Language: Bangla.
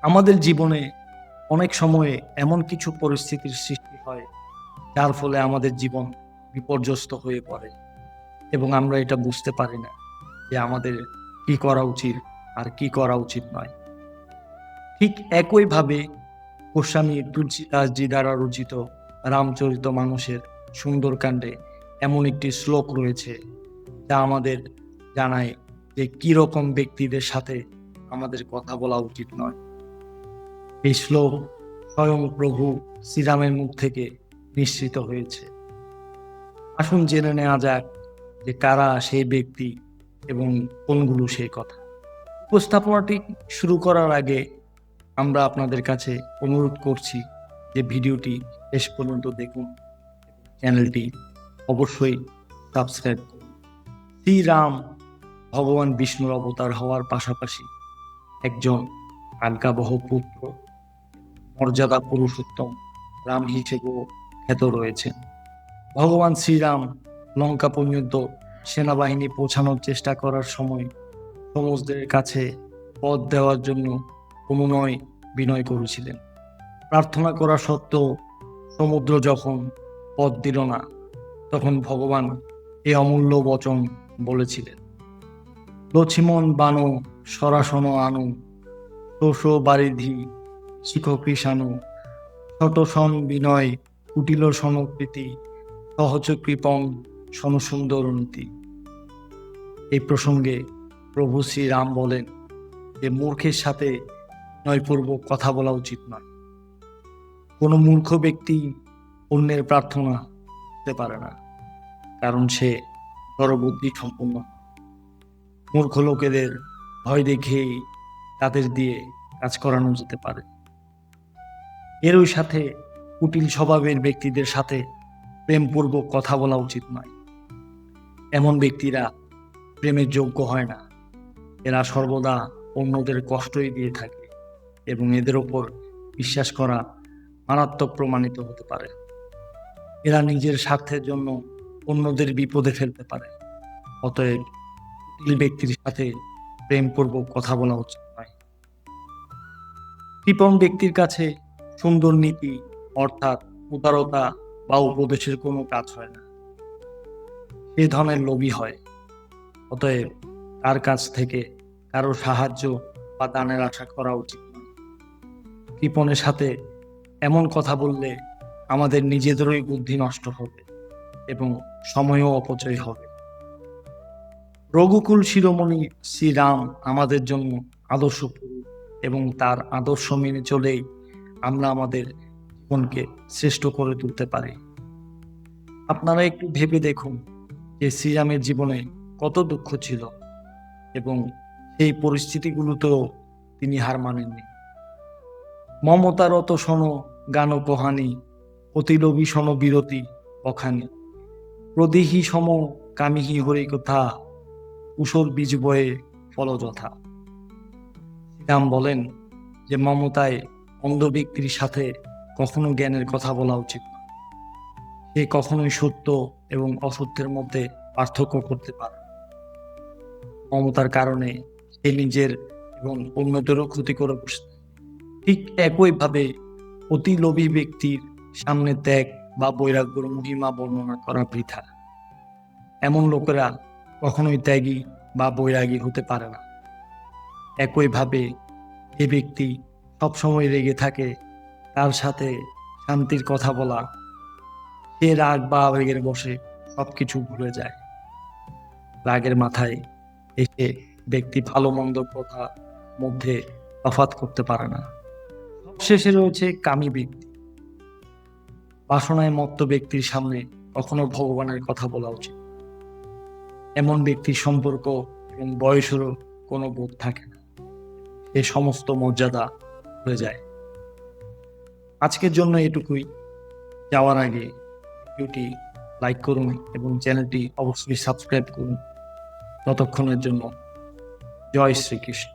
আমাদের জীবনে অনেক সময়ে এমন কিছু পরিস্থিতির সৃষ্টি হয় যার ফলে আমাদের জীবন বিপর্যস্ত হয়ে পড়ে এবং আমরা এটা বুঝতে পারি না যে আমাদের কি করা উচিত আর কি করা উচিত নয়। ঠিক একইভাবে গোস্বামী তুলসীদাসজি দ্বারা রচিত রামচরিত মানসের সুন্দরকাণ্ডে এমন একটি শ্লোক রয়েছে যা আমাদের জানায় যে কি রকম ব্যক্তিদের সাথে আমাদের কথা বলা উচিত নয়। এই শ্লোক স্বয়ং প্রভু শ্রীরামের মুখ থেকে নিঃসৃত হয়েছে। আসুন জেনে নেওয়া যাক যে কারা সেই ব্যক্তি এবং কোনগুলো সেই কথা। উপস্থাপনাটি শুরু করার আগে আমরা আপনাদের কাছে অনুরোধ করছি যে ভিডিওটি শেষ পর্যন্ত দেখুন, চ্যানেলটি অবশ্যই সাবস্ক্রাইব করুন। শ্রীরাম ভগবান বিষ্ণুর অবতার হওয়ার পাশাপাশি একজন আজ্ঞাবহ পুত্র, মর্যাদা পুরুষোত্তম রাম হিসেবেও খ্যাত রয়েছেন। ভগবান শ্রীরাম লঙ্কা পর্যন্ত সেনাবাহিনী পৌঁছানোর চেষ্টা করার সময় সমুদ্রের কাছে পথ দেওয়ার জন্য অনুনয় বিনয় করেছিলেন। প্রার্থনা করা সত্ত্বেও সমুদ্র যখন পথ দিল না, তখন ভগবান এই অমূল্য বচন বলেছিলেন, লক্ষ্মণ বানো সরাসন আনু শোষ বারিধি শিখকৃষাণু শতসন বিনয় কুটিল সমকৃতি সহজ কৃপং সনসুন্দর নীতি। এই প্রসঙ্গে প্রভু শ্রীরাম বলেন যে মূর্খের সাথে বিনয়পূর্বক কথা বলা উচিত নয়। কোনো মূর্খ ব্যক্তি অন্যের প্রার্থনা করতে পারে না, কারণ সে জড়বুদ্ধি সম্পন্ন। মূর্খ লোকেদের ভয় দেখেই তাদের দিয়ে কাজ করানো যেতে পারে। এরই সাথে কুটিল স্বভাবের ব্যক্তিদের সাথে প্রেমপূর্বক কথা বলা উচিত নয়। এমন ব্যক্তিরা প্রেমের যোগ্য হয় না। এরা সর্বদা অন্যদের কষ্টই দিয়ে থাকে এবং এদের ওপর বিশ্বাস করা মারাত্মক প্রমাণিত হতে পারে। এরা নিজের স্বার্থের জন্য অন্যদের বিপদে ফেলতে পারে। অতএব কুটিল ব্যক্তির সাথে প্রেমপূর্বক কথা বলা উচিত নয়। কৃপণ ব্যক্তির কাছে সুন্দর নীতি অর্থাৎ উদারতা বা উপদেশের কোনো কাজ হয় না। সে ধরনের লোভী হয়। অতএব তার কাছ থেকে কারো সাহায্য বা দানের আশা করা উচিত নয়। কৃপণের সাথে এমন কথা বললে আমাদের নিজেদেরই বুদ্ধি নষ্ট হবে এবং সময়ও অপচয় হবে। রঘুকুল শিরোমণি শ্রীরাম আমাদের জন্য আদর্শ পুরুষ এবং তার আদর্শ মেনে চলেই আমরা আমাদের জীবনকে শ্রেষ্ঠ করে তুলতে পারি। আপনারা একটু ভেবে দেখুন যে শ্রীরামের জীবনে কত দুঃখ ছিল এবং সেই পরিস্থিতিগুলোতেও তিনি হার মানেননি। মমতারত শোন গান কহানি অতিলোভী শোন বিরতি অখানি প্রদিহি সম কামিহি হরি কথা কুশল বীজ বয়ে ফল যথা। শ্রীরাম বলেন যে মমতায় অন্ধ ব্যক্তির সাথে কখনো জ্ঞানের কথা বলা উচিত না। সে কখনোই সত্য এবং অসত্যের মধ্যে পার্থক্য করতে পারে। মমতার কারণে সে নিজের এবং অন্যদেরও ক্ষতি করে বসে। ঠিক একইভাবে অতি লোভী ব্যক্তির সামনে ত্যাগ বা বৈরাগ্যের মহিমা বর্ণনা করা বৃথা। এমন লোকেরা কখনোই ত্যাগী বা বৈরাগী হতে পারে না। একইভাবে যে ব্যক্তি সবসময় রেগে থাকে, তার সাথে শান্তির কথা বলা, সে রাগ বা আবেগের বশে সবকিছু ভুলে যায়। রাগের মাথায় এসে ব্যক্তি ভালো মন্দ কথা মধ্যে তফাৎ করতে পারে না। সবশেষে রয়েছে কামী ব্যক্তি। বাসনায় মত্ত ব্যক্তির সামনে কখনো ভগবানের কথা বলা উচিত। এমন ব্যক্তির সম্পর্ক এবং বয়সেরও কোনো বোধ থাকে না। এ সমস্ত মর্যাদা হয়ে যায়। আজকের জন্য এটুকুই। যাওয়ার আগে ভিডিওটি লাইক করুন এবং চ্যানেলটি অবশ্যই সাবস্ক্রাইব করুন। ততক্ষণের জন্য জয় শ্রীকৃষ্ণ।